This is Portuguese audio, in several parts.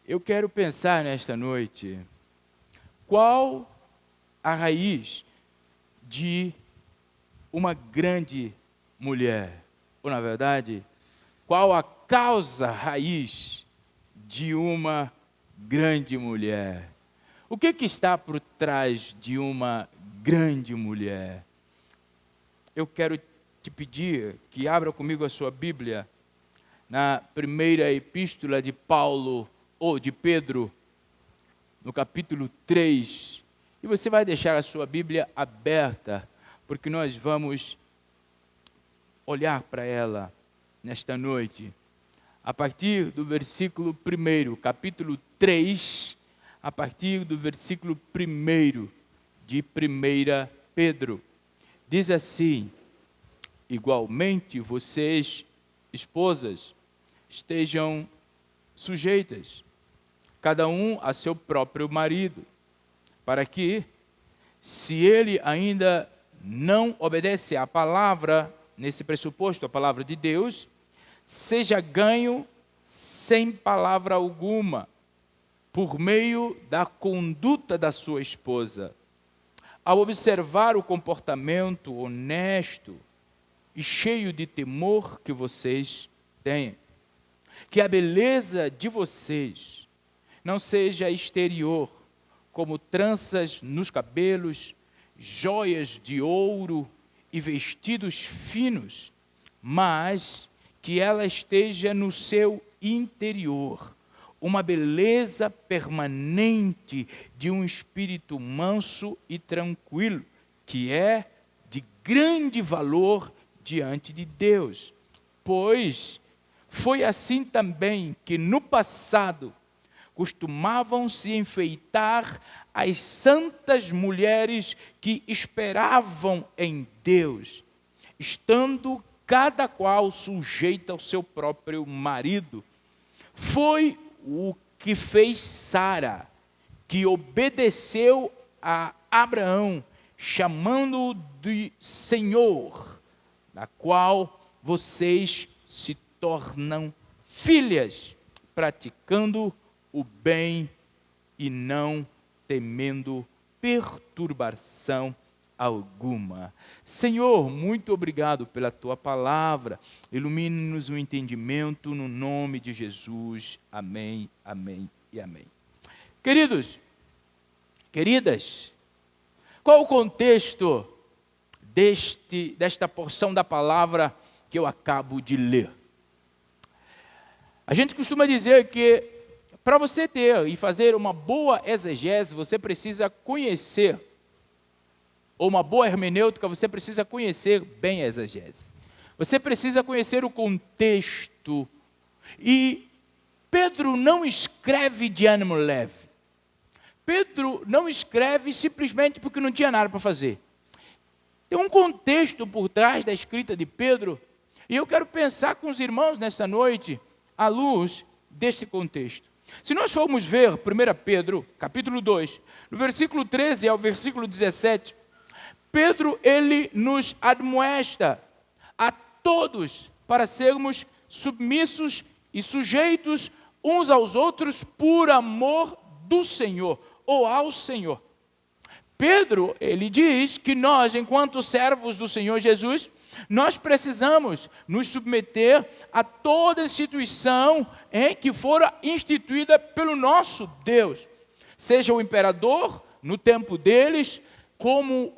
Eu quero pensar nesta noite, qual a raiz de uma grande mulher? Ou, na verdade, qual a causa raiz de uma grande mulher? O que está por trás de uma grande mulher? Eu quero te pedir que abra comigo a sua Bíblia na primeira epístola de Paulo, ou de Pedro, no capítulo 3. E você vai deixar a sua Bíblia aberta, porque nós vamos olhar para ela nesta noite. A partir do versículo 1, capítulo 3, a partir do versículo 1 de 1 Pedro. Diz assim: igualmente vocês, esposas, estejam sujeitas, cada um a seu próprio marido, para que, se ele ainda não obedece à palavra, nesse pressuposto, a palavra de Deus, seja ganho sem palavra alguma, por meio da conduta da sua esposa, ao observar o comportamento honesto e cheio de temor que vocês têm. Que a beleza de vocês não seja exterior, como tranças nos cabelos, joias de ouro e vestidos finos, mas que ela esteja no seu interior, uma beleza permanente de um espírito manso e tranquilo, que é de grande valor diante de Deus. Pois foi assim também que no passado costumavam se enfeitar as santas mulheres que esperavam em Deus, estando cada qual sujeita ao seu próprio marido. Foi o que fez Sara, que obedeceu a Abraão, chamando-o de Senhor, da qual vocês se tornam filhas, praticando o bem e não temendo perturbação alguma. Senhor, muito obrigado pela tua palavra. Ilumine-nos o entendimento no nome de Jesus. Amém, amém e amém. Queridos, queridas, qual o contexto desta porção da palavra que eu acabo de ler? A gente costuma dizer que para você ter e fazer uma boa exegese, você precisa conhecer, ou uma boa hermenêutica, você precisa conhecer bem a exegese. Você precisa conhecer o contexto. E Pedro não escreve de ânimo leve. Pedro não escreve simplesmente porque não tinha nada para fazer. Tem um contexto por trás da escrita de Pedro, e eu quero pensar com os irmãos nessa noite, à luz deste contexto. Se nós formos ver 1 Pedro, capítulo 2, no versículo 13 ao versículo 17, Pedro, ele nos admoesta a todos para sermos submissos e sujeitos uns aos outros por amor do Senhor, ou ao Senhor. Pedro, ele diz que nós, enquanto servos do Senhor Jesus, nós precisamos nos submeter a toda instituição que fora instituída pelo nosso Deus. Seja o imperador, no tempo deles, como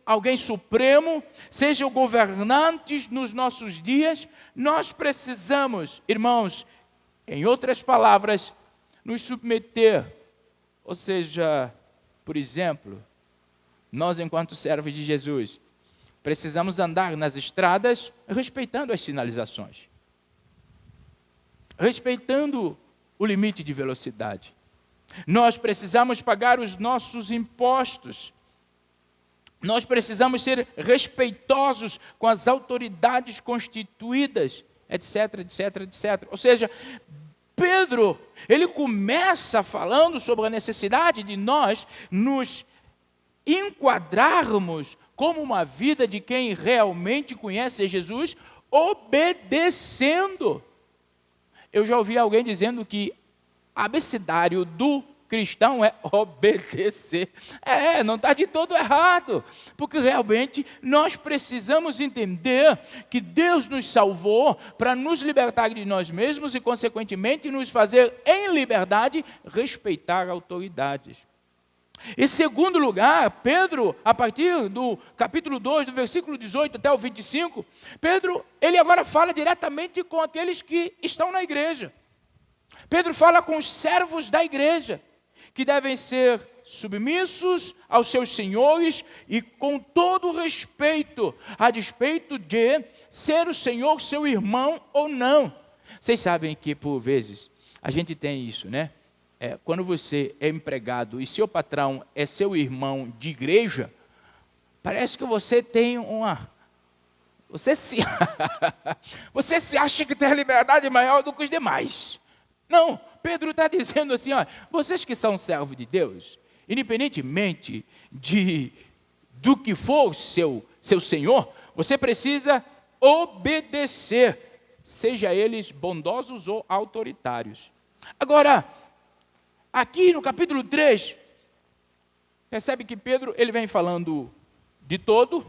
alguém supremo, seja o governante nos nossos dias, nós precisamos, irmãos, em outras palavras, nos submeter. Ou seja, por exemplo, nós enquanto servos de Jesus, precisamos andar nas estradas respeitando as sinalizações, respeitando o limite de velocidade. Nós precisamos pagar os nossos impostos. Nós precisamos ser respeitosos com as autoridades constituídas, etc, etc, etc. Ou seja, Pedro, ele começa falando sobre a necessidade de nós nos enquadrarmos como uma vida de quem realmente conhece Jesus, obedecendo. Eu já ouvi alguém dizendo que abecedário do cristão é obedecer. Não está de todo errado, porque realmente nós precisamos entender que Deus nos salvou para nos libertar de nós mesmos e, consequentemente, nos fazer, em liberdade, respeitar autoridades. Em segundo lugar, Pedro, a partir do capítulo 2, do versículo 18 até o 25, Pedro, ele agora fala diretamente com aqueles que estão na igreja. Pedro fala com os servos da igreja, que devem ser submissos aos seus senhores e com todo respeito, a despeito de ser o senhor seu irmão ou não. Vocês sabem que, por vezes, a gente tem isso, né? Quando você é empregado e seu patrão é seu irmão de igreja, parece que você tem você se acha que tem a liberdade maior do que os demais. Não, Pedro está dizendo assim, vocês que são servos de Deus, independentemente do que for o seu senhor, você precisa obedecer, seja eles bondosos ou autoritários. Agora, aqui no capítulo 3, percebe que Pedro ele vem falando de todo,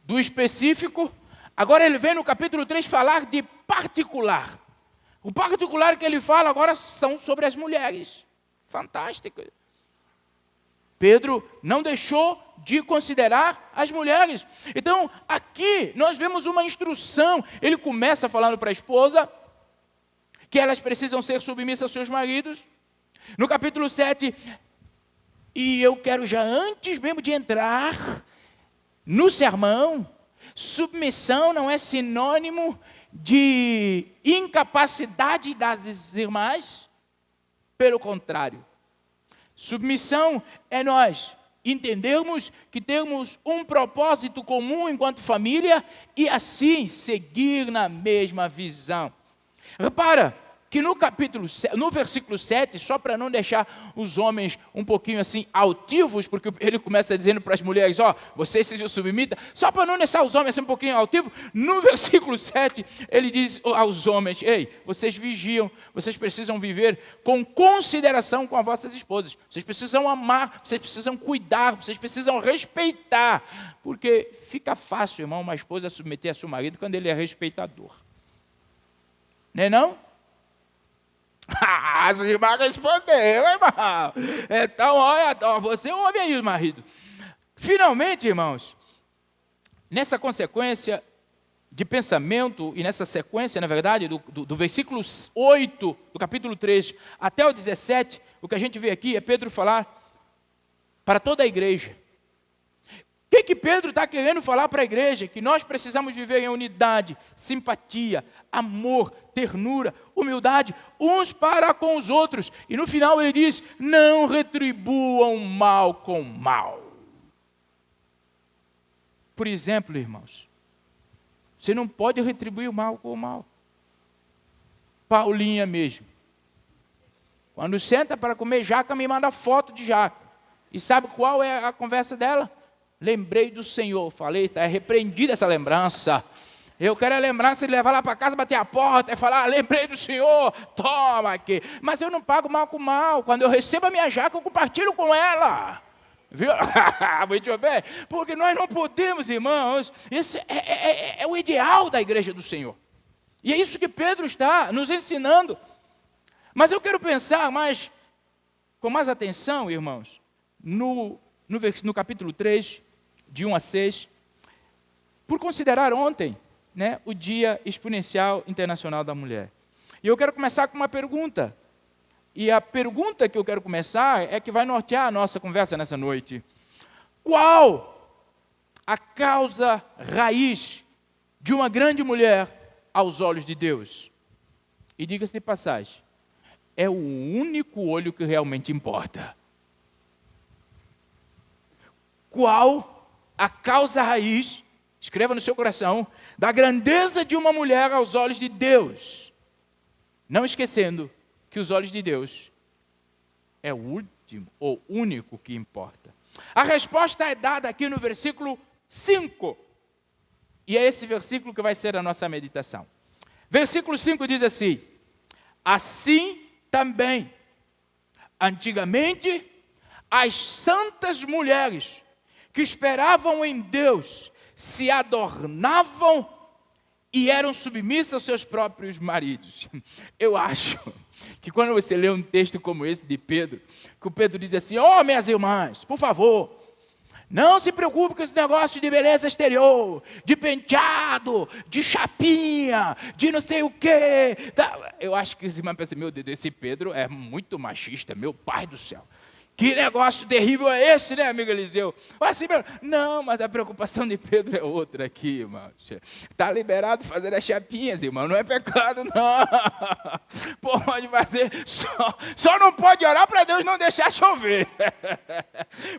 do específico, agora ele vem no capítulo 3 falar de particular. O particular que ele fala agora são sobre as mulheres. Fantástico. Pedro não deixou de considerar as mulheres. Então, aqui nós vemos uma instrução. Ele começa falando para a esposa que elas precisam ser submissas aos seus maridos. No capítulo 7, e eu quero já antes mesmo de entrar no sermão, submissão não é sinônimo de incapacidade das irmãs, pelo contrário. Submissão é nós entendermos que temos um propósito comum enquanto família e assim seguir na mesma visão. Repara que no versículo 7, só para não deixar os homens um pouquinho assim altivos, porque ele começa dizendo para as mulheres, vocês se submetam, só para não deixar os homens assim um pouquinho altivos, no versículo 7, ele diz aos homens, vocês vigiam, vocês precisam viver com consideração com as vossas esposas, vocês precisam amar, vocês precisam cuidar, vocês precisam respeitar, porque fica fácil, irmão, uma esposa submeter a seu marido quando ele é respeitador. Não é não? As irmãs responderam, irmão. Então, olha, você ouve aí, marido. Finalmente, irmãos, nessa consequência de pensamento, e nessa sequência, na verdade, do versículo 8, do capítulo 3, até o 17, o que a gente vê aqui é Pedro falar para toda a igreja. O que Pedro está querendo falar para a igreja? Que nós precisamos viver em unidade, simpatia, amor, ternura, humildade, uns para com os outros. E no final ele diz, não retribuam mal com mal. Por exemplo, irmãos, você não pode retribuir o mal com o mal. Paulinha mesmo. Quando senta para comer jaca, me manda foto de jaca. E sabe qual é a conversa dela? Lembrei do Senhor. Falei, está repreendida essa lembrança. Eu quero a lembrança de levar lá para casa, bater a porta e falar, lembrei do Senhor, toma aqui. Mas eu não pago mal com mal. Quando eu recebo a minha jaca, eu compartilho com ela. Viu? Muito bem. Porque nós não podemos, irmãos, esse é o ideal da igreja do Senhor. E é isso que Pedro está nos ensinando. Mas eu quero pensar com mais atenção, irmãos, no capítulo 3, de 1 a 6, por considerar ontem, o Dia Exponencial Internacional da Mulher. E eu quero começar com uma pergunta. E a pergunta que eu quero começar é que vai nortear a nossa conversa nessa noite. Qual a causa raiz de uma grande mulher aos olhos de Deus? E diga-se de passagem, é o único olho que realmente importa. Qual a causa raiz, escreva no seu coração, da grandeza de uma mulher aos olhos de Deus? Não esquecendo que os olhos de Deus é o último ou único que importa. A resposta é dada aqui no versículo 5. E é esse versículo que vai ser a nossa meditação. Versículo 5 diz assim: assim também, antigamente, as santas mulheres que esperavam em Deus se adornavam e eram submissas aos seus próprios maridos. Eu acho que quando você lê um texto como esse de Pedro, que o Pedro diz assim: ó, minhas irmãs, por favor, não se preocupe com esse negócio de beleza exterior, de penteado, de chapinha, de não sei o quê. Eu acho que os irmãos pensam: meu Deus, esse Pedro é muito machista, meu pai do céu. Que negócio terrível é esse, né, amigo Eliseu? Assim, não, mas a preocupação de Pedro é outra aqui, irmão. Está liberado fazer as chapinhas, irmão, não é pecado, não. Pode fazer, só não pode orar para Deus não deixar chover.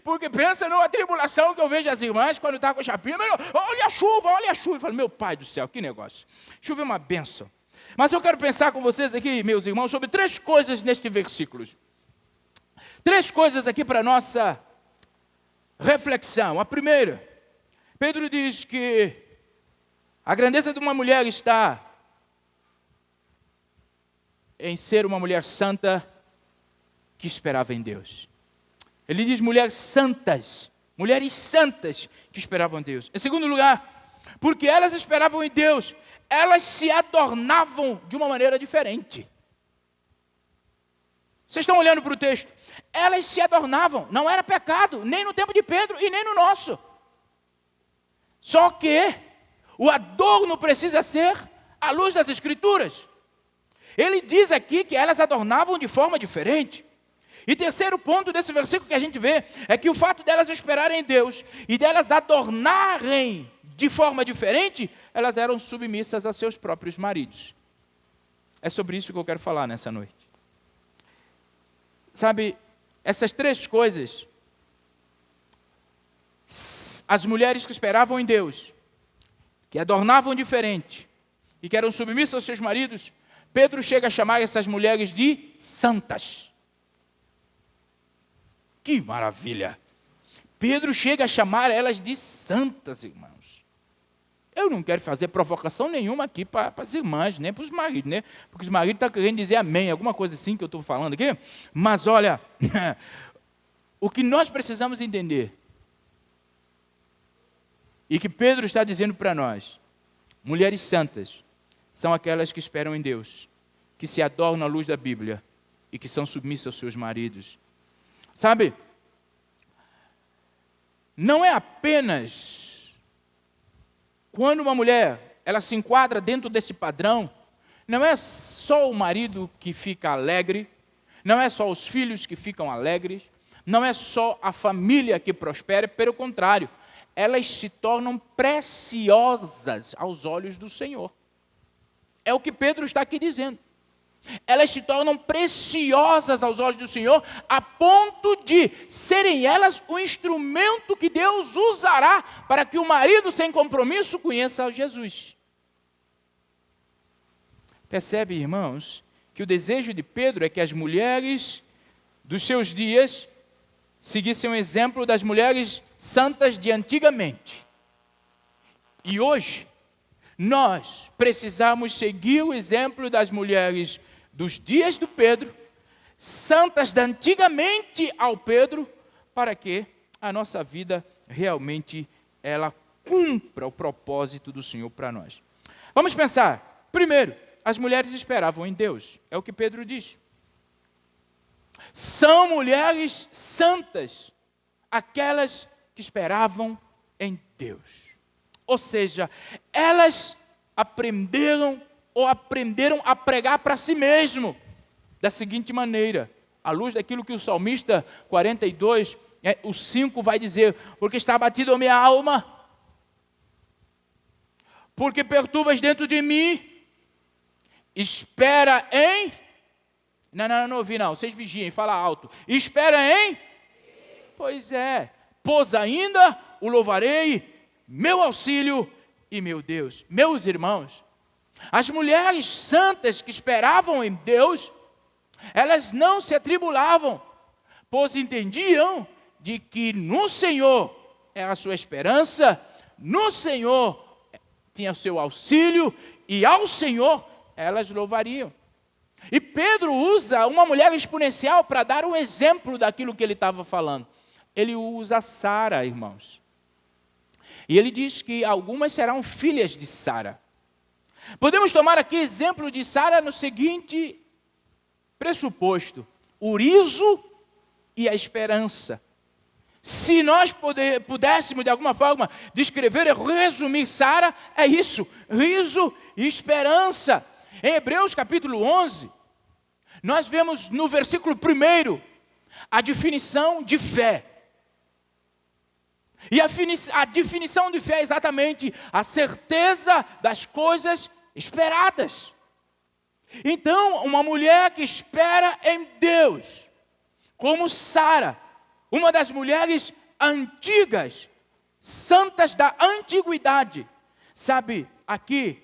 Porque pensa numa tribulação que eu vejo as irmãs quando estão com chapinha. Olha a chuva, olha a chuva. Eu falo: meu pai do céu, que negócio. Chuva é uma bênção. Mas eu quero pensar com vocês aqui, meus irmãos, sobre 3 coisas neste versículo. 3 coisas aqui para nossa reflexão. A primeira, Pedro diz que a grandeza de uma mulher está em ser uma mulher santa que esperava em Deus. Ele diz mulheres santas que esperavam em Deus. Em segundo lugar, porque elas esperavam em Deus, elas se adornavam de uma maneira diferente. Vocês estão olhando para o texto? Elas se adornavam, não era pecado, nem no tempo de Pedro e nem no nosso. Só que o adorno precisa ser à luz das Escrituras. Ele diz aqui que elas adornavam de forma diferente. E terceiro ponto desse versículo que a gente vê é que o fato delas esperarem em Deus e delas adornarem de forma diferente, elas eram submissas a seus próprios maridos. É sobre isso que eu quero falar nessa noite. Sabe, essas 3 coisas, as mulheres que esperavam em Deus, que adornavam diferente e que eram submissas aos seus maridos, Pedro chega a chamar essas mulheres de santas. Que maravilha! Pedro chega a chamar elas de santas, irmãos. Eu não quero fazer provocação nenhuma aqui para as irmãs, nem para os maridos, né? Porque os maridos estão querendo dizer amém, alguma coisa assim que eu estou falando aqui. Mas olha, o que nós precisamos entender, e que Pedro está dizendo para nós: mulheres santas são aquelas que esperam em Deus, que se adornam à luz da Bíblia e que são submissas aos seus maridos. Sabe, não é apenas quando uma mulher ela se enquadra dentro desse padrão, não é só o marido que fica alegre, não é só os filhos que ficam alegres, não é só a família que prospera, pelo contrário, elas se tornam preciosas aos olhos do Senhor. É o que Pedro está aqui dizendo. Elas se tornam preciosas aos olhos do Senhor, a ponto de serem elas o instrumento que Deus usará para que o marido sem compromisso conheça a Jesus. Percebe, irmãos, que o desejo de Pedro é que as mulheres dos seus dias seguissem o exemplo das mulheres santas de antigamente. E hoje, nós precisamos seguir o exemplo das mulheres dos dias do Pedro, santas de antigamente ao Pedro, para que a nossa vida realmente ela cumpra o propósito do Senhor para nós. Vamos pensar. Primeiro, as mulheres esperavam em Deus. É o que Pedro diz. São mulheres santas, aquelas que esperavam em Deus. Ou seja, elas aprenderam a pregar para si mesmo, da seguinte maneira, à luz daquilo que o salmista 42, o 5 vai dizer: porque está abatido a minha alma, porque perturbas dentro de mim, espera em... Não ouvi não, vocês vigiem, fala alto. Espera em... Pois é, pois ainda o louvarei, meu auxílio e meu Deus. Meus irmãos, as mulheres santas que esperavam em Deus, elas não se atribulavam, pois entendiam de que no Senhor era a sua esperança, no Senhor tinha o seu auxílio, e ao Senhor elas louvariam. E Pedro usa uma mulher exponencial para dar um exemplo daquilo que ele estava falando. Ele usa Sara, irmãos. E ele diz que algumas serão filhas de Sara. Podemos tomar aqui exemplo de Sara no seguinte pressuposto: o riso e a esperança. Se nós pudéssemos de alguma forma descrever e resumir Sara, é isso: riso e esperança. Em Hebreus capítulo 11, nós vemos no versículo 1 a definição de fé. E a definição de fé é exatamente a certeza das coisas esperadas. Então, uma mulher que espera em Deus, como Sara, uma das mulheres antigas, santas da antiguidade. Sabe, aqui,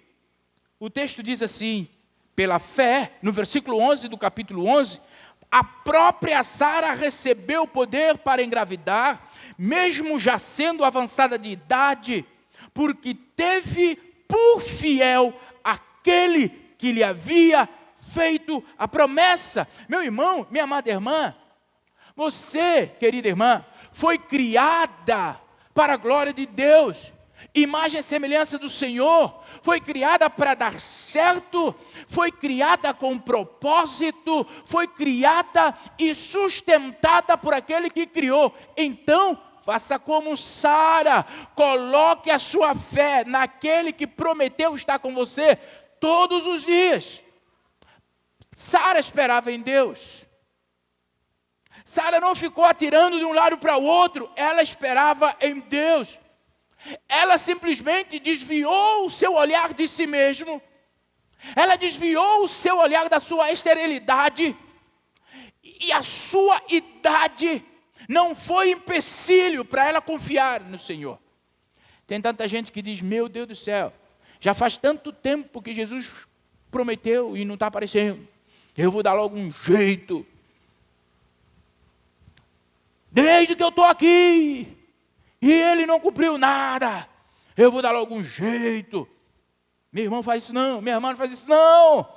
o texto diz assim: pela fé, no versículo 11 do capítulo 11, a própria Sara recebeu o poder para engravidar, mesmo já sendo avançada de idade, porque teve por fiel aquele que lhe havia feito a promessa. Meu irmão, minha amada irmã, você, querida irmã, foi criada para a glória de Deus, imagem e semelhança do Senhor, foi criada para dar certo, foi criada com propósito, foi criada e sustentada por aquele que criou. Então, faça como Sara, coloque a sua fé naquele que prometeu estar com você todos os dias. Sara esperava em Deus. Sara não ficou atirando de um lado para o outro, ela esperava em Deus. Ela simplesmente desviou o seu olhar de si mesmo, ela desviou o seu olhar da sua esterilidade, e a sua idade não foi empecilho para ela confiar no Senhor. Tem tanta gente que diz: meu Deus do céu, já faz tanto tempo que Jesus prometeu e não está aparecendo, eu vou dar logo um jeito. Desde que eu estou aqui, e ele não cumpriu nada, eu vou dar logo um jeito. Meu irmão faz isso não, minha irmã não faz isso não.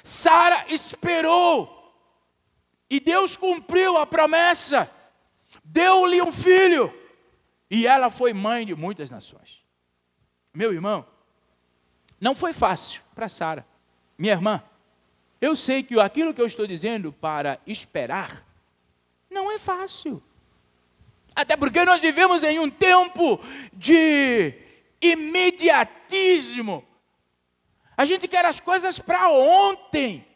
Sara esperou, e Deus cumpriu a promessa, deu-lhe um filho, e ela foi mãe de muitas nações. Meu irmão, não foi fácil para Sara. Minha irmã, eu sei que aquilo que eu estou dizendo para esperar, não é fácil. Até porque nós vivemos em um tempo de imediatismo. A gente quer as coisas para ontem.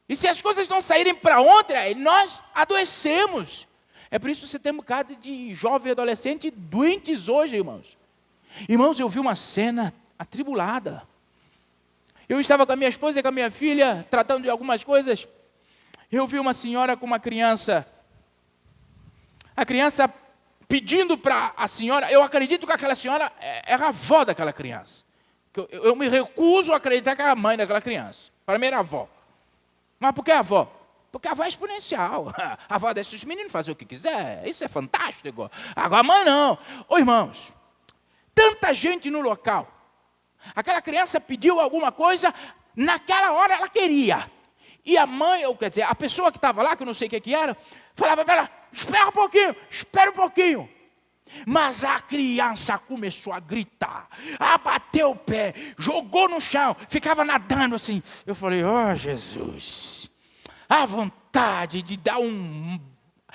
E se as coisas não saírem para ontem, nós adoecemos. É por isso que você tem um bocado de jovem e adolescente doentes hoje, irmãos. Irmãos, eu vi uma cena atribulada. Eu estava com a minha esposa e com a minha filha, tratando de algumas coisas. Eu vi uma senhora com uma criança. A criança pedindo para a senhora, eu acredito que aquela senhora era a avó daquela criança. Eu me recuso a acreditar que era a mãe daquela criança. Para mim era a avó. Mas por que a avó? Porque a avó é exponencial. A avó deixa os meninos fazer o que quiser. Isso é fantástico. Agora a mãe não. Ô irmãos, tanta gente no local. Aquela criança pediu alguma coisa, naquela hora ela queria. E a mãe, ou quer dizer, a pessoa que estava lá, que eu não sei o que era, falava para ela: espera um pouquinho. Mas a criança começou a gritar, a bater o pé, jogou no chão, ficava nadando assim. Eu falei: ó Jesus, a vontade de dar um...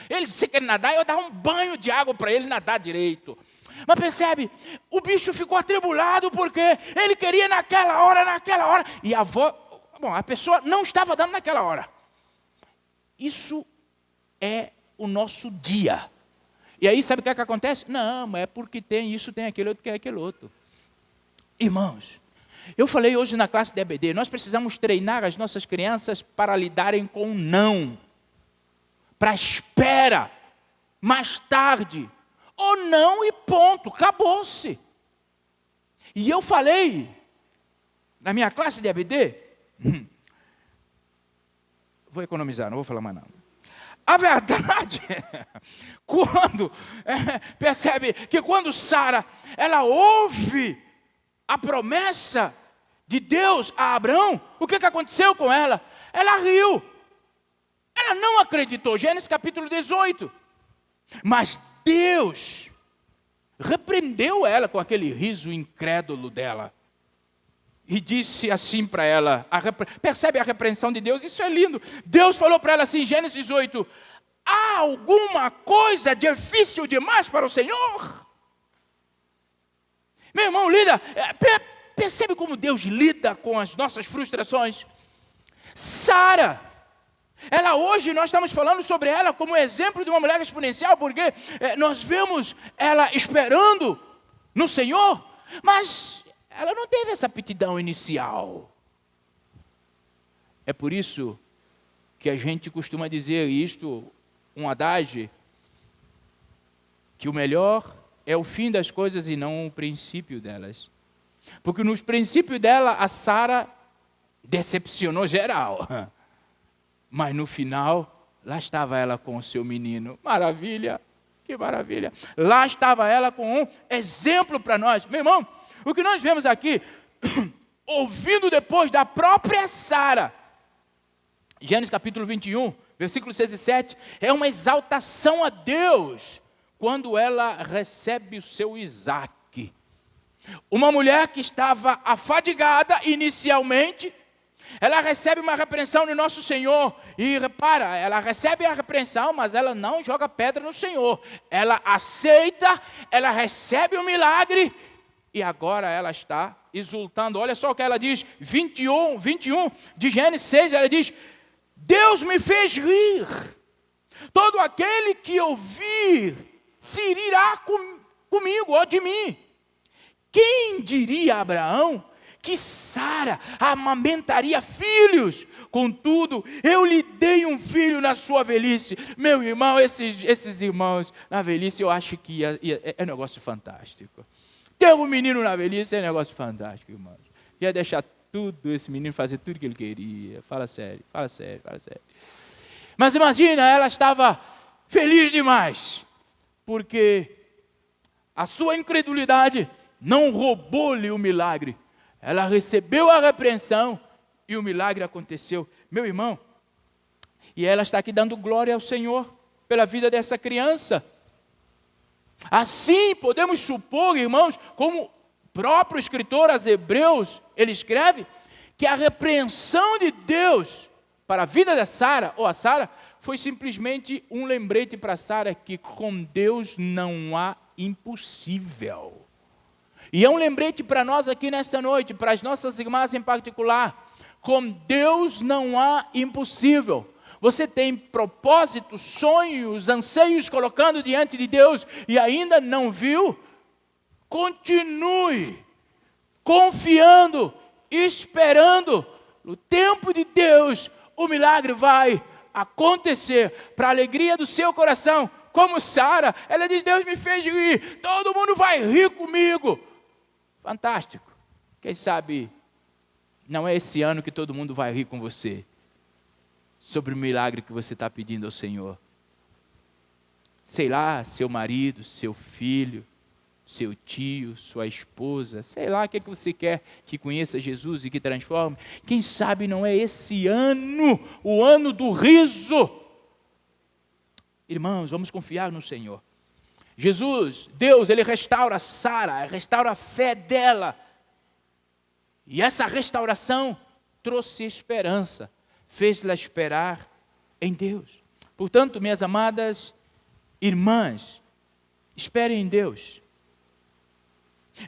Ele, se quer nadar, eu dar um banho de água para ele nadar direito. Mas percebe, o bicho ficou atribulado porque ele queria naquela hora. E a avó... Bom, a pessoa não estava dando naquela hora. Isso é o nosso dia. E aí, sabe o que é que acontece? Não, é porque tem isso, tem aquele outro, tem aquele outro. Irmãos, eu falei hoje na classe de EBD, nós precisamos treinar as nossas crianças para lidarem com o não. Para espera, mais tarde. Ou não e ponto, acabou-se. E eu falei, na minha classe de EBD, vou economizar, não vou falar mais nada. A verdade, percebe que quando Sara, ela ouve a promessa de Deus a Abraão, o que aconteceu com ela? Ela riu. Ela não acreditou. Gênesis capítulo 18. Mas Deus repreendeu ela com aquele riso incrédulo dela. E disse assim para ela, percebe a repreensão de Deus? Isso é lindo. Deus falou para ela assim, Gênesis 18, há alguma coisa difícil demais para o Senhor? Meu irmão, percebe como Deus lida com as nossas frustrações? Sara, ela hoje, nós estamos falando sobre ela como exemplo de uma mulher exponencial, porque nós vemos ela esperando no Senhor, mas ela não teve essa aptidão inicial. É por isso que a gente costuma dizer isto, um adágio, que o melhor é o fim das coisas e não o princípio delas. Porque nos princípios dela, a Sara decepcionou geral. Mas no final, lá estava ela com o seu menino. Maravilha, que maravilha. Lá estava ela com um exemplo para nós. Meu irmão, o que nós vemos aqui, ouvindo depois da própria Sara, Gênesis capítulo 21, versículos 6 e 7, é uma exaltação a Deus, quando ela recebe o seu Isaque. Uma mulher que estava afadigada inicialmente, ela recebe uma repreensão de nosso Senhor, e repara, ela recebe a repreensão, mas ela não joga pedra no Senhor, ela aceita, ela recebe o milagre, e agora ela está exultando. Olha só o que ela diz, 21 de Gênesis 6, ela diz, Deus me fez rir, todo aquele que ouvir se rirá comigo ou de mim. Quem diria a Abraão que Sara amamentaria filhos? Contudo, eu lhe dei um filho na sua velhice. Meu irmão, esses irmãos na velhice, eu acho que é um negócio fantástico. Ter um menino na velhice é um negócio fantástico, irmãos. Ia deixar tudo, esse menino fazer tudo que ele queria. Fala sério, fala sério, fala sério. Mas imagina, ela estava feliz demais, porque a sua incredulidade não roubou-lhe o milagre. Ela recebeu a repreensão e o milagre aconteceu. Meu irmão, e ela está aqui dando glória ao Senhor pela vida dessa criança. Assim, podemos supor, irmãos, como o próprio escritor aos Hebreus, ele escreve, que a repreensão de Deus para a vida da Sara, ou a Sara, foi simplesmente um lembrete para Sara que com Deus não há impossível. E é um lembrete para nós aqui nesta noite, para as nossas irmãs em particular. Com Deus não há impossível. Você tem propósitos, sonhos, anseios colocando diante de Deus e ainda não viu? Continue confiando, esperando. No tempo de Deus, o milagre vai acontecer para a alegria do seu coração. Como Sara, ela diz, Deus me fez rir, todo mundo vai rir comigo. Fantástico. Quem sabe não é esse ano que todo mundo vai rir com você sobre o milagre que você está pedindo ao Senhor. Sei lá, seu marido, seu filho, seu tio, sua esposa, sei lá o que você quer que conheça Jesus e que transforme. Quem sabe não é esse ano, o ano do riso. Irmãos, vamos confiar no Senhor. Jesus, Deus, Ele restaura Sara, restaura a fé dela. E essa restauração trouxe esperança, fez-la esperar em Deus. Portanto, minhas amadas irmãs, esperem em Deus.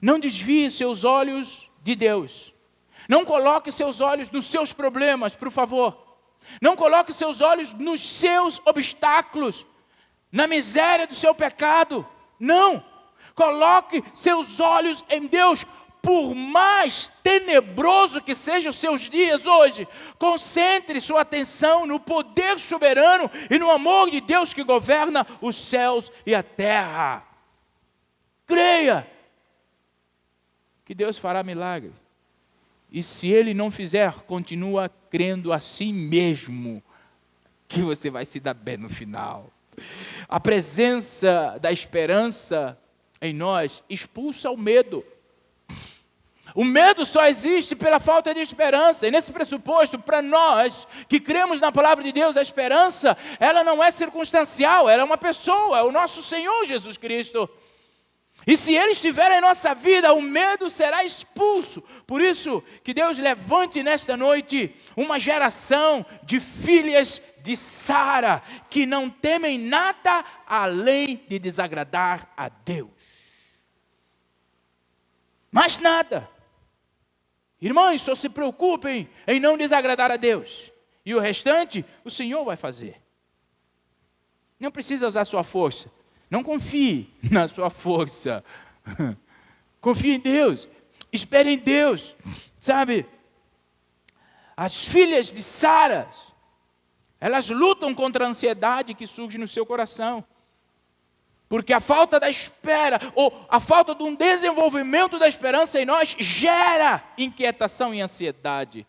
Não desvie seus olhos de Deus. Não coloque seus olhos nos seus problemas, por favor. Não coloque seus olhos nos seus obstáculos, na miséria do seu pecado. Não. Coloque seus olhos em Deus. Por mais tenebroso que sejam os seus dias hoje, concentre sua atenção no poder soberano e no amor de Deus que governa os céus e a terra. Creia que Deus fará milagre. E se Ele não fizer, continua crendo assim mesmo, que você vai se dar bem no final. A presença da esperança em nós expulsa o medo. O medo só existe pela falta de esperança. E nesse pressuposto, para nós que cremos na palavra de Deus, a esperança, ela não é circunstancial, ela é uma pessoa, é o nosso Senhor Jesus Cristo. E se Ele estiver em nossa vida, o medo será expulso. Por isso que Deus levante nesta noite uma geração de filhas de Sara, que não temem nada além de desagradar a Deus. Mais nada. Irmãos, só se preocupem em não desagradar a Deus. E o restante, o Senhor vai fazer. Não precisa usar sua força. Não confie na sua força. Confie em Deus. Espere em Deus. Sabe? As filhas de Sara, elas lutam contra a ansiedade que surge no seu coração. Porque a falta da espera, ou a falta de um desenvolvimento da esperança em nós, gera inquietação e ansiedade.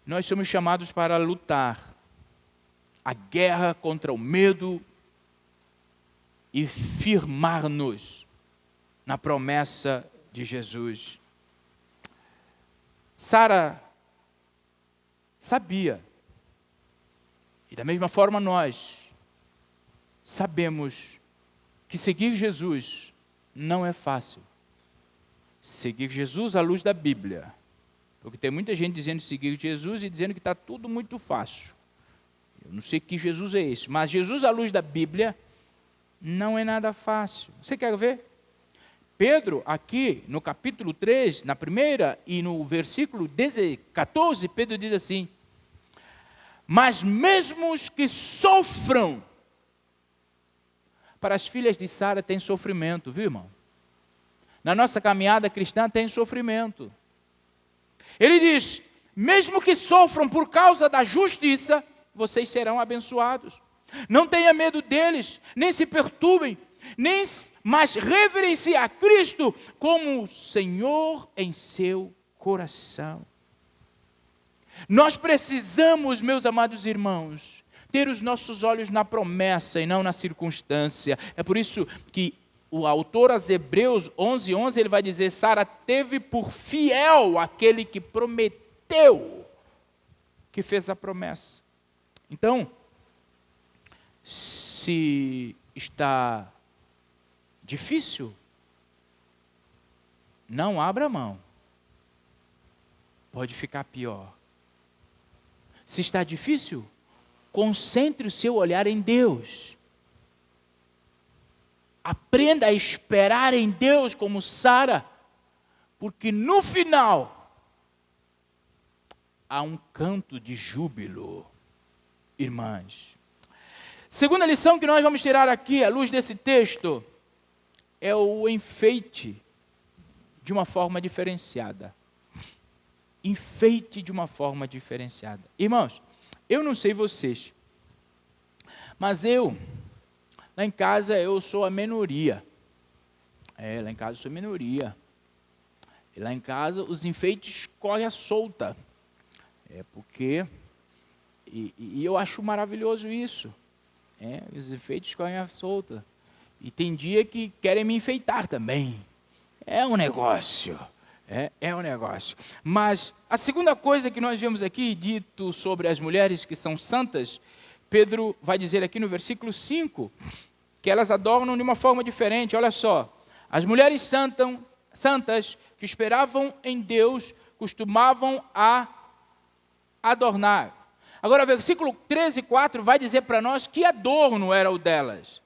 Nós somos chamados para lutar a guerra contra o medo e firmar-nos na promessa de Jesus. Sara sabia, e da mesma forma nós sabemos que seguir Jesus não é fácil. Seguir Jesus à luz da Bíblia. Porque tem muita gente dizendo seguir Jesus e dizendo que está tudo muito fácil. Eu não sei que Jesus é esse, mas Jesus à luz da Bíblia não é nada fácil. Você quer ver? Pedro, aqui no capítulo 3, na primeira e no versículo 14, Pedro diz assim: mas mesmo os que sofram, para as filhas de Sara tem sofrimento, viu, irmão? Na nossa caminhada cristã tem sofrimento. Ele diz, mesmo que sofram por causa da justiça, vocês serão abençoados. Não tenha medo deles, nem se perturbem, mas reverencie a Cristo como Senhor em seu coração. Nós precisamos, meus amados irmãos, ter os nossos olhos na promessa e não na circunstância. É por isso que o autor aos Hebreus 11:11, ele vai dizer, Sara teve por fiel aquele que prometeu, que fez a promessa. Então, se está difícil, não abra mão. Pode ficar pior. Se está difícil, concentre o seu olhar em Deus. Aprenda a esperar em Deus como Sara, porque no final há um canto de júbilo, irmãs. Segunda lição que nós vamos tirar aqui, à luz desse texto, é o enfeite de uma forma diferenciada. Enfeite de uma forma diferenciada. Irmãos, eu não sei vocês, mas lá em casa eu sou a minoria. Lá em casa eu sou a minoria. E lá em casa os enfeites correm à solta. Porque eu acho maravilhoso isso. Os enfeites correm à solta. E tem dia que querem me enfeitar também. É um negócio. É um negócio. Mas a segunda coisa que nós vemos aqui, dito sobre as mulheres que são santas, Pedro vai dizer aqui no versículo 5, que elas adornam de uma forma diferente. Olha só, as mulheres santas que esperavam em Deus, costumavam a adornar. Agora, versículo 13:4 vai dizer para nós que adorno era o delas.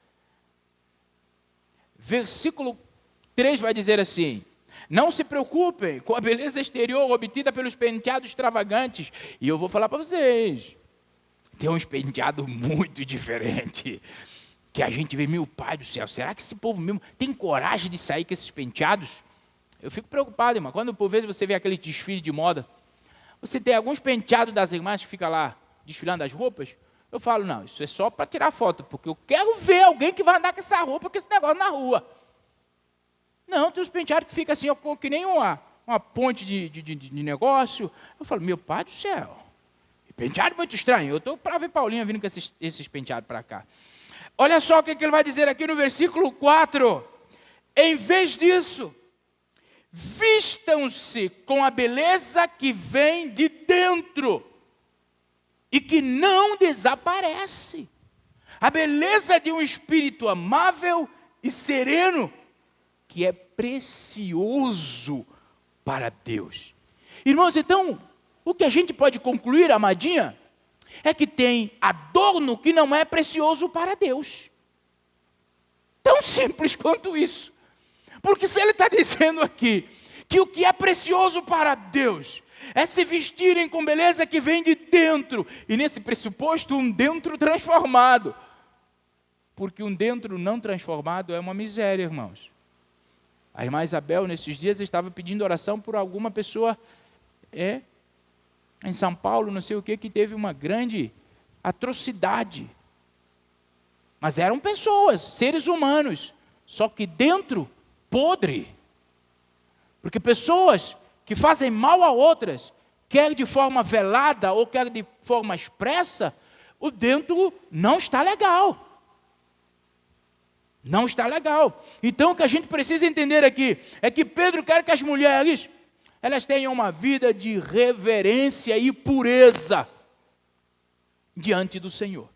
Versículo 3 vai dizer assim, não se preocupem com a beleza exterior obtida pelos penteados extravagantes. E eu vou falar para vocês, tem uns penteados muito diferentes, que a gente vê, meu pai do céu, será que esse povo mesmo tem coragem de sair com esses penteados? Eu fico preocupado, irmão, quando por vezes você vê aquele desfile de moda, você tem alguns penteados das irmãs que ficam lá desfilando as roupas, eu falo, não, isso é só para tirar foto, porque eu quero ver alguém que vai andar com essa roupa, com esse negócio na rua. Não, tem uns penteados que ficam assim, que nem uma ponte de negócio. Eu falo, meu pai do céu, penteado muito estranho. Eu estou para ver Paulinha vindo com esses penteados para cá. Olha só o que ele vai dizer aqui no versículo 4. Em vez disso, vistam-se com a beleza que vem de dentro e que não desaparece. A beleza de um espírito amável e sereno, que é precioso para Deus. Irmãos, então, o que a gente pode concluir, amadinha, é que tem adorno que não é precioso para Deus. Tão simples quanto isso. Porque se ele está dizendo aqui que o que é precioso para Deus é se vestirem com beleza que vem de dentro, e nesse pressuposto um dentro transformado. Porque um dentro não transformado é uma miséria, irmãos. A irmã Isabel, nesses dias, estava pedindo oração por alguma pessoa em São Paulo, não sei o que teve uma grande atrocidade. Mas eram pessoas, seres humanos, só que dentro, podre. Porque pessoas que fazem mal a outras, quer de forma velada ou quer de forma expressa, o dentro não está legal. Não está legal. Então o que a gente precisa entender aqui é que Pedro quer que as mulheres elas tenham uma vida de reverência e pureza diante do Senhor.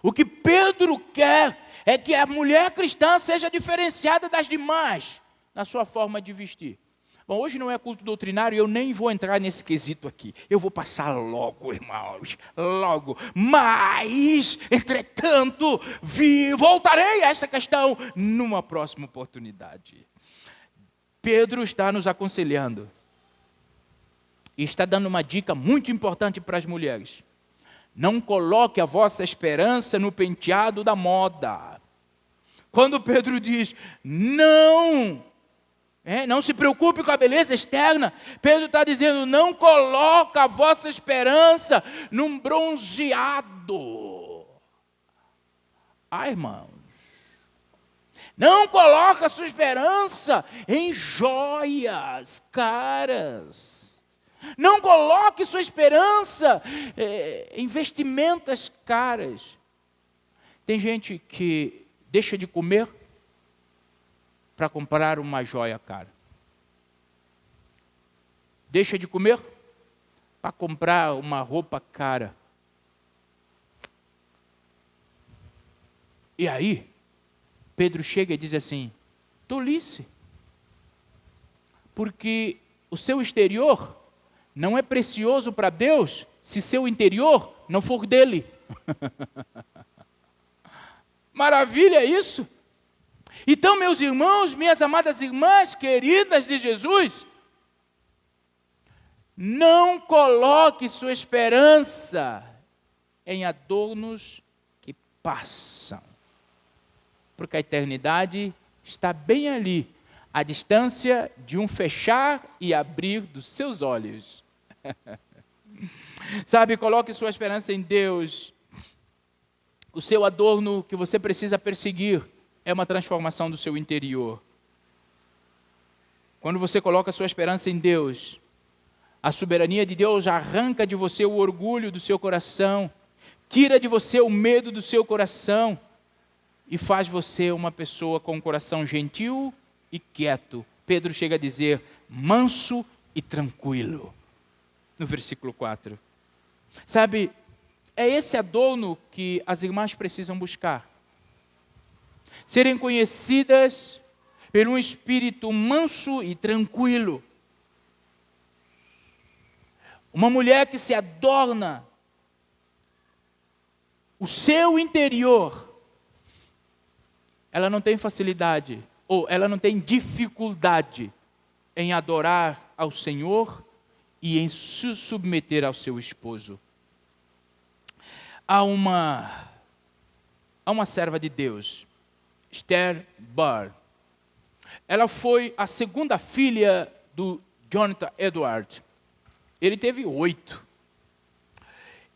O que Pedro quer é que a mulher cristã seja diferenciada das demais na sua forma de vestir. Bom, hoje não é culto doutrinário, eu nem vou entrar nesse quesito aqui. Eu vou passar logo, irmãos, logo. Mas, entretanto, voltarei a essa questão numa próxima oportunidade. Pedro está nos aconselhando e está dando uma dica muito importante para as mulheres. Não coloque a vossa esperança no penteado da moda. Quando Pedro diz, não se preocupe com a beleza externa, Pedro está dizendo, não coloque a vossa esperança num bronzeado. Irmãos, não coloque a sua esperança em joias caras. Não coloque sua esperança em vestimentas caras. Tem gente que deixa de comer para comprar uma joia cara. Deixa de comer para comprar uma roupa cara. E aí, Pedro chega e diz assim, tolice. Porque o seu exterior não é precioso para Deus se seu interior não for dele. Maravilha isso! Então, meus irmãos, minhas amadas irmãs, queridas de Jesus, não coloque sua esperança em adornos que passam, porque a eternidade está bem ali, à distância de um fechar e abrir dos seus olhos. Sabe, coloque sua esperança em Deus. O seu adorno que você precisa perseguir é uma transformação do seu interior. Quando você coloca sua esperança em Deus, a soberania de Deus arranca de você o orgulho do seu coração, tira de você o medo do seu coração e faz você uma pessoa com um coração gentil e quieto. Pedro chega a dizer, manso e tranquilo, no versículo 4. Sabe, é esse adorno que as irmãs precisam buscar. Serem conhecidas por um espírito manso e tranquilo. Uma mulher que se adorna o seu interior, ela não tem facilidade, ou ela não tem dificuldade em adorar ao Senhor e em se submeter ao seu esposo. Há uma serva de Deus, Esther Barr. Ela foi a segunda filha do Jonathan Edwards. Ele teve 8.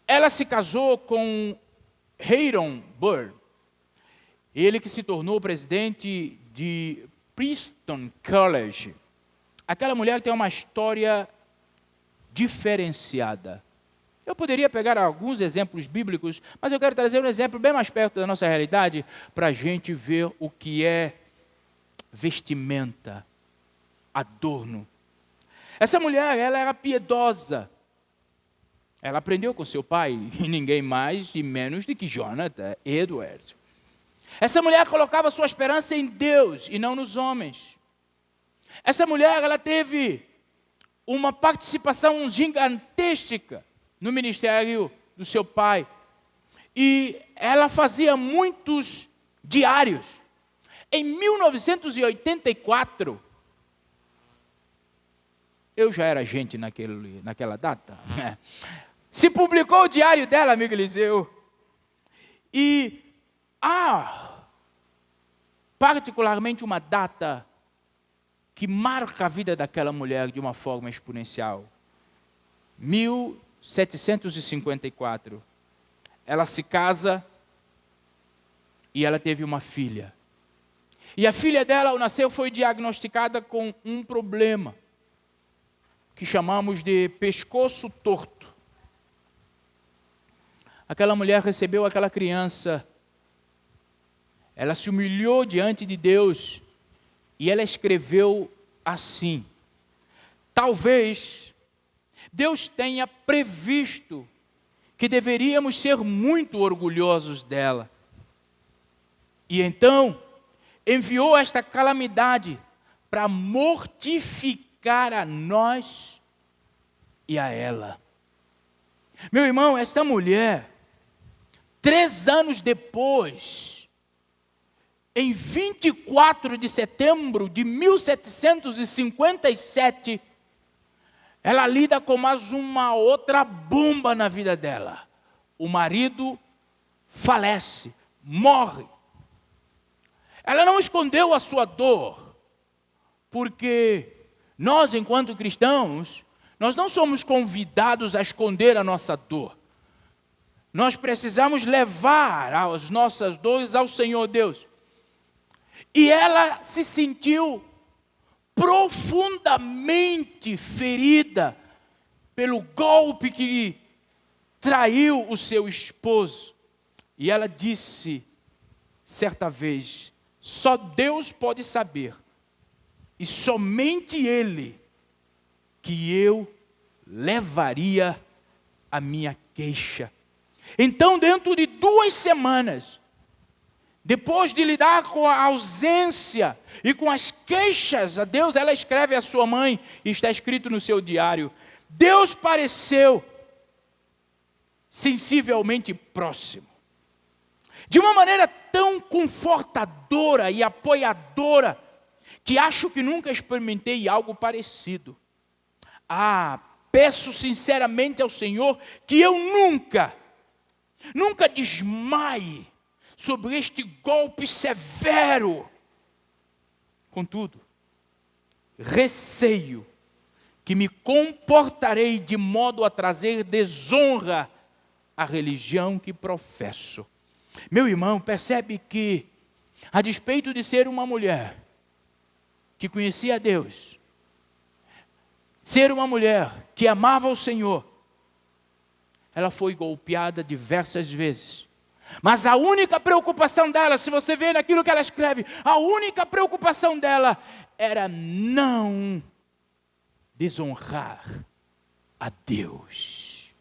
Ela se casou com Hiram Burr, ele que se tornou presidente de Princeton College. Aquela mulher tem uma história diferenciada. Eu poderia pegar alguns exemplos bíblicos, mas eu quero trazer um exemplo bem mais perto da nossa realidade, para a gente ver o que é vestimenta adorno. Essa mulher, ela era piedosa. Ela aprendeu com seu pai, e ninguém mais e menos do que Jonathan Edwards. Essa mulher colocava sua esperança em Deus e não nos homens. Essa mulher, ela teve uma participação gigantesca no ministério do seu pai. E ela fazia muitos diários. Em 1984, eu já era gente naquela data, se publicou o diário dela, amigo Eliseu. E há particularmente uma data que marca a vida daquela mulher de uma forma exponencial. 1754. Ela se casa e ela teve uma filha. E a filha dela, ao nascer, foi diagnosticada com um problema que chamamos de pescoço torto. Aquela mulher recebeu aquela criança, ela se humilhou diante de Deus e ela escreveu assim: talvez Deus tenha previsto que deveríamos ser muito orgulhosos dela. E então enviou esta calamidade para mortificar a nós e a ela. Meu irmão, esta mulher, 3 anos depois, em 24 de setembro de 1757, ela lida com mais uma outra bomba na vida dela. O marido falece, morre. Ela não escondeu a sua dor, porque nós, enquanto cristãos, nós não somos convidados a esconder a nossa dor. Nós precisamos levar as nossas dores ao Senhor Deus. E ela se sentiu profundamente ferida pelo golpe que traiu o seu esposo. E ela disse, certa vez, só Deus pode saber, e somente Ele, que eu levaria a minha queixa. Então, dentro de 2 semanas, depois de lidar com a ausência e com as queixas a Deus, ela escreve à sua mãe, e está escrito no seu diário: Deus pareceu sensivelmente próximo. De uma maneira tão confortadora e apoiadora, que acho que nunca experimentei algo parecido. Peço sinceramente ao Senhor que eu nunca desmaie sobre este golpe severo. Contudo, receio que me comportarei de modo a trazer desonra à religião que professo. Meu irmão, percebe que, a despeito de ser uma mulher que conhecia Deus, ser uma mulher que amava o Senhor, ela foi golpeada diversas vezes. Mas a única preocupação dela, se você vê naquilo que ela escreve, a única preocupação dela era não desonrar a Deus.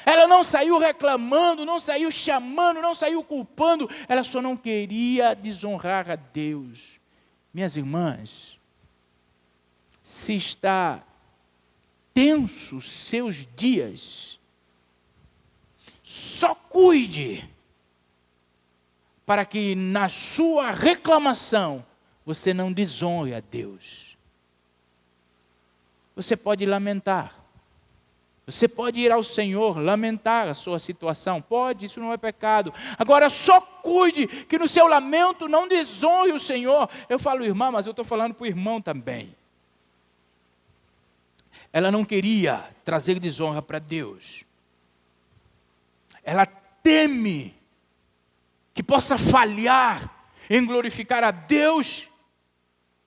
Ela não saiu reclamando, não saiu chamando, não saiu culpando, ela só não queria desonrar a Deus. Minhas irmãs, se está tenso os seus dias, só cuide para que na sua reclamação você não desonre a Deus. Você pode lamentar, você pode ir ao Senhor lamentar a sua situação, pode, isso não é pecado. Agora só cuide que no seu lamento não desonre o Senhor. Eu falo irmã, mas eu estou falando para o irmão também. Ela não queria trazer desonra para Deus. Ela teme que possa falhar em glorificar a Deus,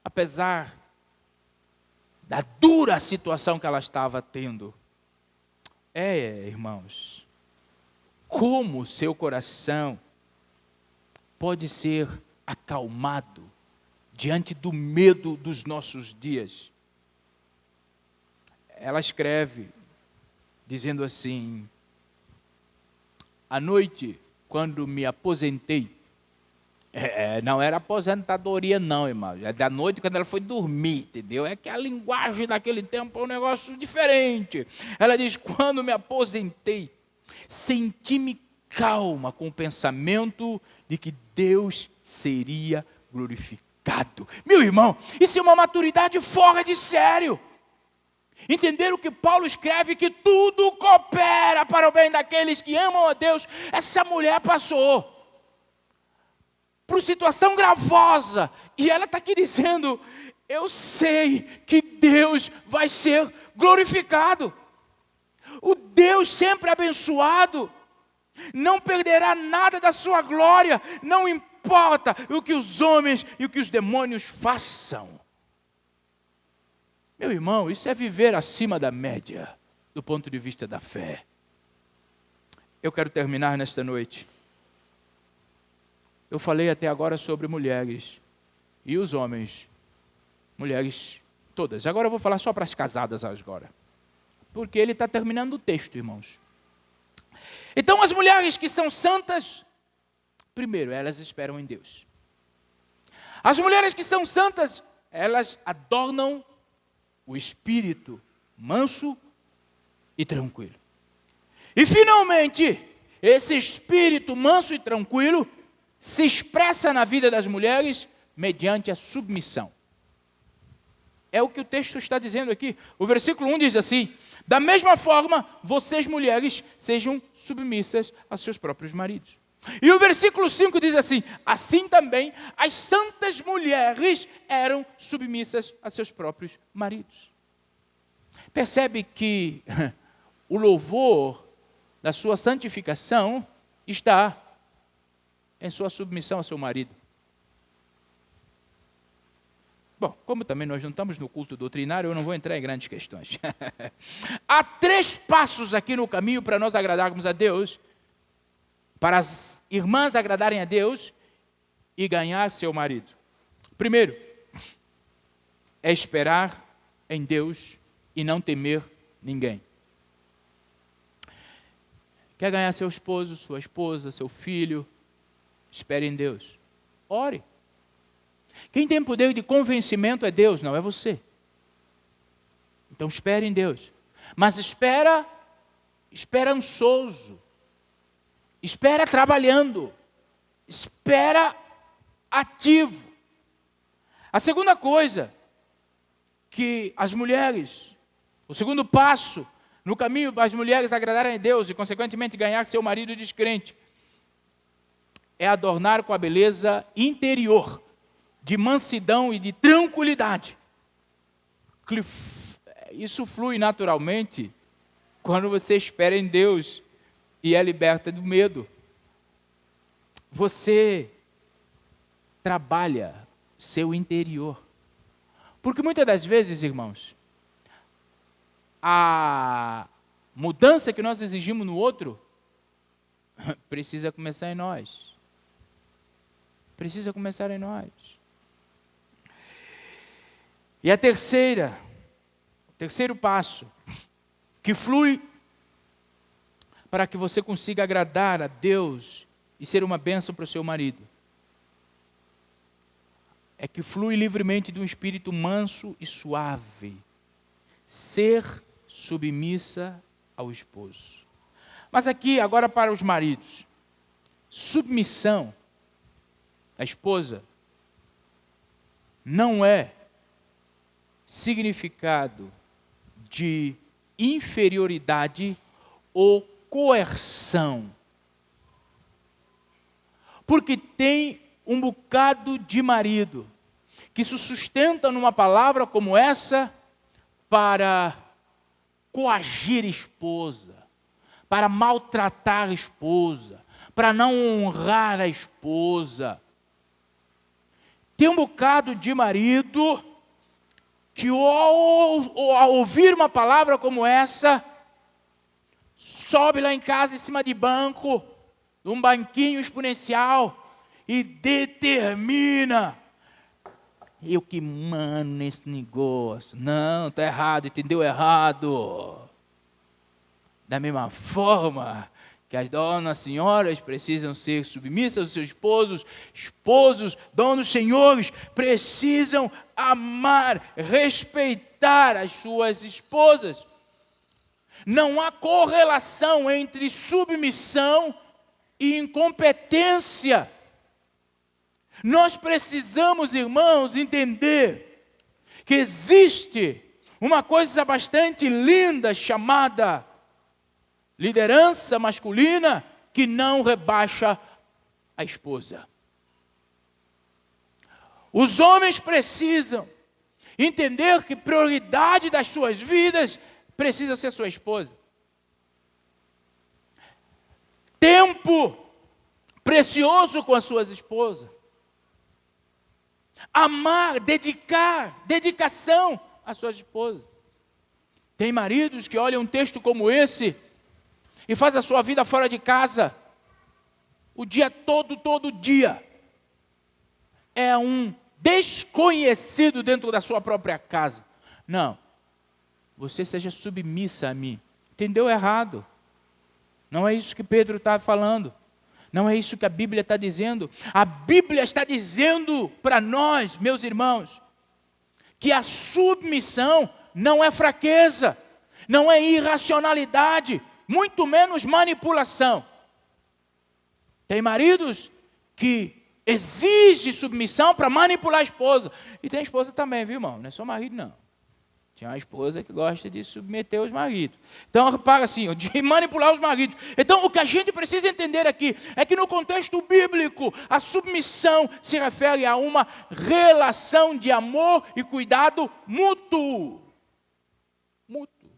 apesar da dura situação que ela estava tendo. Irmãos, como o seu coração pode ser acalmado diante do medo dos nossos dias. Ela escreve, dizendo assim: à noite, quando me aposentei, não era aposentadoria não, irmão, é da noite quando ela foi dormir, entendeu? É que a linguagem daquele tempo é um negócio diferente. Ela diz: quando me aposentei, senti-me calma com o pensamento de que Deus seria glorificado. Meu irmão, isso é uma maturidade fora de sério. Entender o que Paulo escreve, que tudo coopera para o bem daqueles que amam a Deus. Essa mulher passou por situação gravosa, e ela está aqui dizendo: eu sei que Deus vai ser glorificado. O Deus sempre abençoado não perderá nada da sua glória, não importa o que os homens e o que os demônios façam. Meu irmão, isso é viver acima da média, do ponto de vista da fé. Eu quero terminar nesta noite. Eu falei até agora sobre mulheres e os homens, mulheres todas. Agora eu vou falar só para as casadas agora, porque ele está terminando o texto, irmãos. Então as mulheres que são santas, primeiro, elas esperam em Deus. As mulheres que são santas, elas adornam o espírito manso e tranquilo. E finalmente, esse espírito manso e tranquilo se expressa na vida das mulheres mediante a submissão. É o que o texto está dizendo aqui. O versículo 1 diz assim: da mesma forma, vocês mulheres sejam submissas a seus próprios maridos. E o versículo 5 diz assim: assim também as santas mulheres eram submissas a seus próprios maridos. Percebe que o louvor da sua santificação está em sua submissão ao seu marido. Bom, como também nós não estamos no culto doutrinário, eu não vou entrar em grandes questões. Há 3 passos aqui no caminho para nós agradarmos a Deus, para as irmãs agradarem a Deus e ganhar seu marido. Primeiro, é esperar em Deus e não temer ninguém. Quer ganhar seu esposo, sua esposa, seu filho? Espere em Deus. Ore. Quem tem poder de convencimento é Deus, não é você. Então espere em Deus. Mas espera esperançoso. Espera trabalhando. Espera ativo. A segunda coisa que as mulheres, o segundo passo no caminho das mulheres agradarem a Deus e consequentemente ganhar seu marido descrente, é adornar com a beleza interior, de mansidão e de tranquilidade. Isso flui naturalmente quando você espera em Deus e é liberta do medo. Você trabalha seu interior. Porque muitas das vezes, irmãos, a mudança que nós exigimos no outro precisa começar em nós. Precisa começar em nós. E o terceiro passo, que flui para que você consiga agradar a Deus e ser uma bênção para o seu marido, é que flui livremente de um espírito manso e suave. Ser submissa ao esposo. Mas aqui, agora para os maridos. Submissão da esposa não é significado de inferioridade ou coerção. Porque tem um bocado de marido que se sustenta numa palavra como essa para coagir a esposa, para maltratar a esposa, para não honrar a esposa. Tem um bocado de marido que ao ouvir uma palavra como essa, sobe lá em casa em cima de banco, um banquinho exponencial, e determina: Eu que mando nesse negócio. Não, está errado, entendeu errado. Da mesma forma que as donas senhoras precisam ser submissas aos seus esposos, esposos, donos senhores, precisam amar, respeitar as suas esposas. Não há correlação entre submissão e incompetência. Nós precisamos, irmãos, entender que existe uma coisa bastante linda chamada liderança masculina que não rebaixa a esposa. Os homens precisam entender que prioridade das suas vidas precisa ser sua esposa. Tempo precioso com as suas esposas. Amar, dedicação à sua esposa. Tem maridos que olham um texto como esse e faz a sua vida fora de casa, o dia todo dia. É um desconhecido dentro da sua própria casa. Não, você seja submissa a mim. Entendeu errado. Não é isso que Pedro está falando. Não é isso que a Bíblia está dizendo. A Bíblia está dizendo para nós, meus irmãos, que a submissão não é fraqueza, não é irracionalidade, muito menos manipulação. Tem maridos que exigem submissão para manipular a esposa. E tem esposa também, viu, irmão? Não é só marido, não. Tinha uma esposa que gosta de submeter os maridos. Então, repara assim, de manipular os maridos. Então, o que a gente precisa entender aqui é que no contexto bíblico, a submissão se refere a uma relação de amor e cuidado mútuo. Mútuo.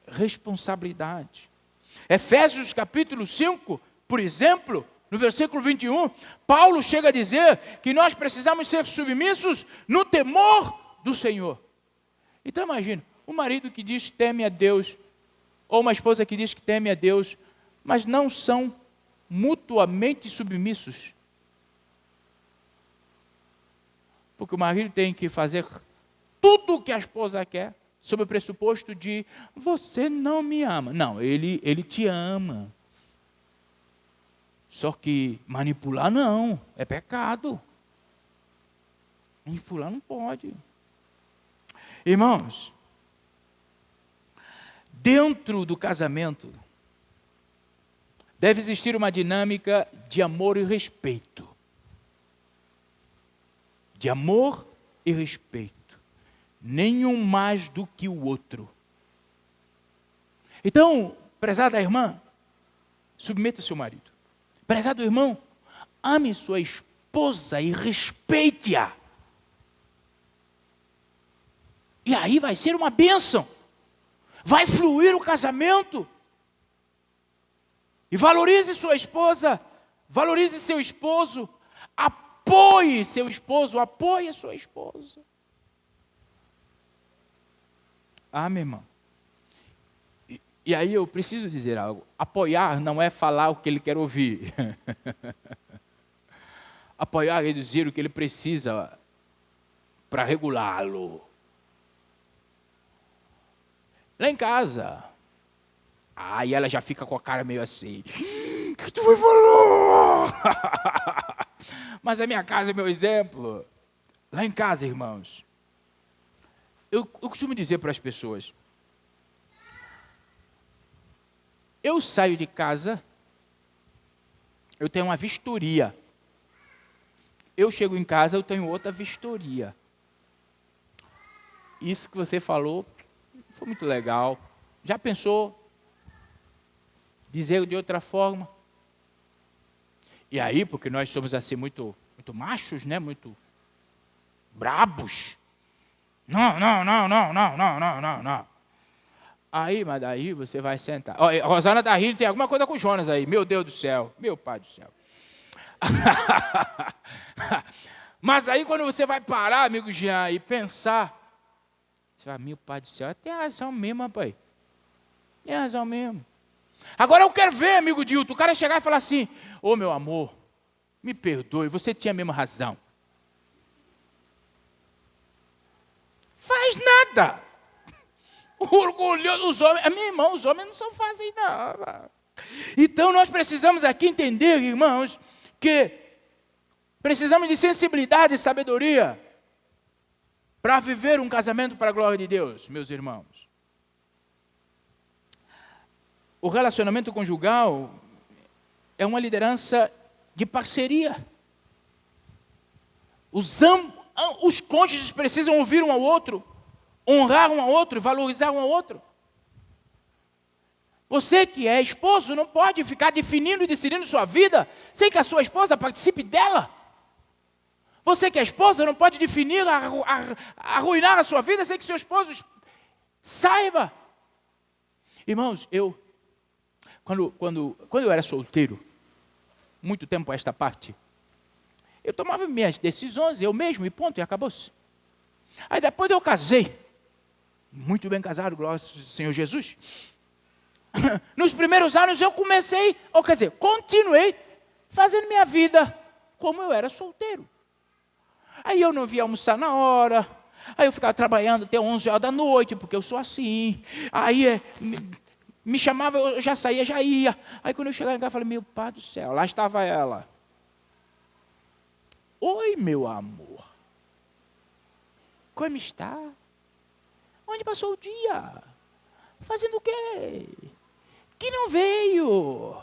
Responsabilidade. Efésios capítulo 5, por exemplo, no versículo 21, Paulo chega a dizer que nós precisamos ser submissos no temor do Senhor. Então imagina, um marido que diz que teme a Deus, ou uma esposa que diz que teme a Deus, mas não são mutuamente submissos. Porque o marido tem que fazer tudo o que a esposa quer, sob o pressuposto de, você não me ama. Não, ele te ama. Só que manipular não, é pecado. Manipular não pode. Irmãos, dentro do casamento, deve existir uma dinâmica de amor e respeito. De amor e respeito. Nenhum mais do que o outro. Então, prezada irmã, submeta seu marido. Prezado irmão, ame sua esposa e respeite-a. E aí vai ser uma bênção. Vai fluir o casamento. E valorize sua esposa, valorize seu esposo, apoie seu esposo, apoie sua esposa. Ah, meu irmão. E aí eu preciso dizer algo. Apoiar não é falar o que ele quer ouvir. Apoiar é dizer o que ele precisa para regulá-lo. Lá em casa. E ela já fica com a cara meio assim. O que tu vai falar? Mas a minha casa é meu exemplo. Lá em casa, irmãos. Eu costumo dizer para as pessoas. Eu saio de casa, eu tenho uma vistoria. Eu chego em casa, eu tenho outra vistoria. Isso que você falou foi muito legal. Já pensou dizer de outra forma? E aí, porque nós somos assim muito machos, né? Muito brabos. Não. Mas daí você vai sentar. A Rosana está rindo, tem alguma coisa com o Jonas aí. Meu Deus do céu, meu pai do céu. Mas aí quando você vai parar, amigo Jean, e pensar, você vai, meu pai do céu, tem razão mesmo, rapaz. Tem razão mesmo. Agora eu quero ver, amigo Dilton, o cara chegar e falar assim, ô meu amor, Me perdoe, você tinha a mesma razão. Faz nada. Orgulhoso, os homens, meu irmão, os homens não são fáceis, não. Então nós precisamos aqui entender, irmãos, que precisamos de sensibilidade e sabedoria para viver um casamento para a glória de Deus, meus irmãos. O relacionamento conjugal é uma liderança de parceria. Os cônjuges precisam ouvir um ao outro, honrar um ao outro, valorizar um ao outro. Você que é esposo não pode ficar definindo e decidindo sua vida sem que a sua esposa participe dela. Você que é esposa não pode definir, arruinar a sua vida sem que seu esposo saiba. Irmãos, quando eu era solteiro, muito tempo a esta parte, eu tomava minhas decisões, eu mesmo, e ponto, e acabou-se. Aí depois eu casei, muito bem casado, glória ao Senhor Jesus. Nos primeiros anos eu continuei fazendo minha vida como eu era solteiro. Aí eu não via almoçar na hora, aí eu ficava trabalhando até 11 horas da noite, porque eu sou assim. Aí me chamava, eu já saía, já ia. Aí quando eu chegava em casa, eu falei, meu pai do céu, lá estava ela. Oi, meu amor. Como está? Onde passou o dia? Fazendo o quê? Que não veio?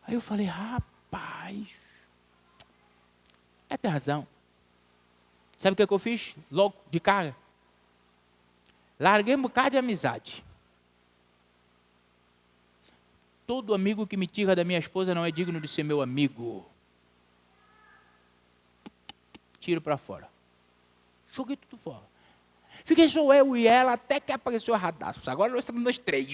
Aí eu falei, rapaz, tem razão. Sabe o que eu fiz? Logo de cara. Larguei um bocado de amizade. Todo amigo que me tira da minha esposa não é digno de ser meu amigo. Tiro para fora. Joguei tudo fora. Fiquei só eu e ela até que apareceu a Radassos. Agora nós estamos nós três.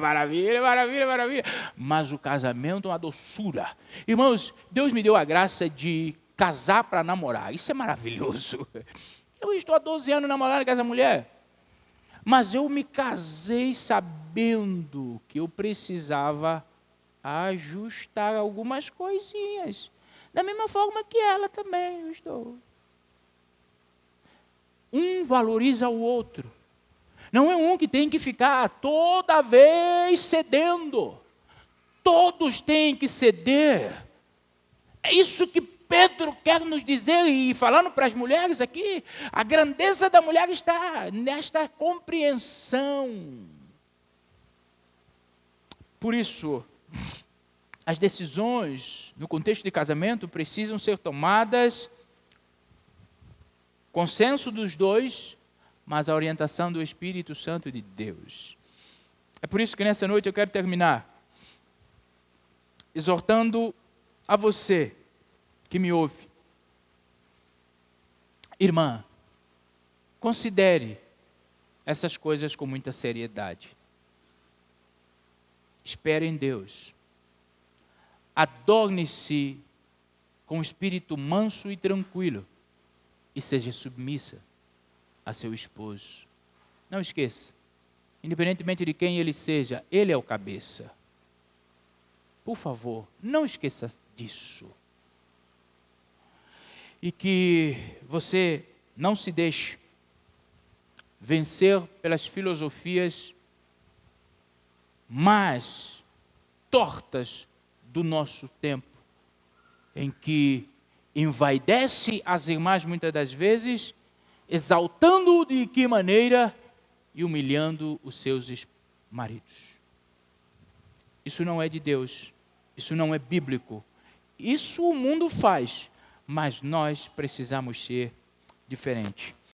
Maravilha, maravilha, maravilha. Mas o casamento é uma doçura. Irmãos, Deus me deu a graça de casar para namorar. Isso é maravilhoso. Eu estou há 12 anos namorando com essa mulher. Mas eu me casei sabendo que eu precisava ajustar algumas coisinhas. Da mesma forma que ela também, eu estou. Um valoriza o outro. Não é um que tem que ficar toda vez cedendo. Todos têm que ceder. É isso que Pedro quer nos dizer, e falando para as mulheres aqui, a grandeza da mulher está nesta compreensão. Por isso, as decisões no contexto de casamento precisam ser tomadas consenso dos dois, mas a orientação do Espírito Santo de Deus. É por isso que nessa noite eu quero terminar exortando a você que me ouve. Irmã, considere essas coisas com muita seriedade. Espere em Deus. Adorne-se com um espírito manso e tranquilo. E seja submissa a seu esposo. Não esqueça, independentemente de quem ele seja, ele é o cabeça. Por favor, não esqueça disso. E que você não se deixe vencer pelas filosofias mais tortas do nosso tempo, em que envaidece as irmãs muitas das vezes, exaltando de que maneira e humilhando os seus maridos. Isso não é de Deus, isso não é bíblico. Isso o mundo faz, mas nós precisamos ser diferentes.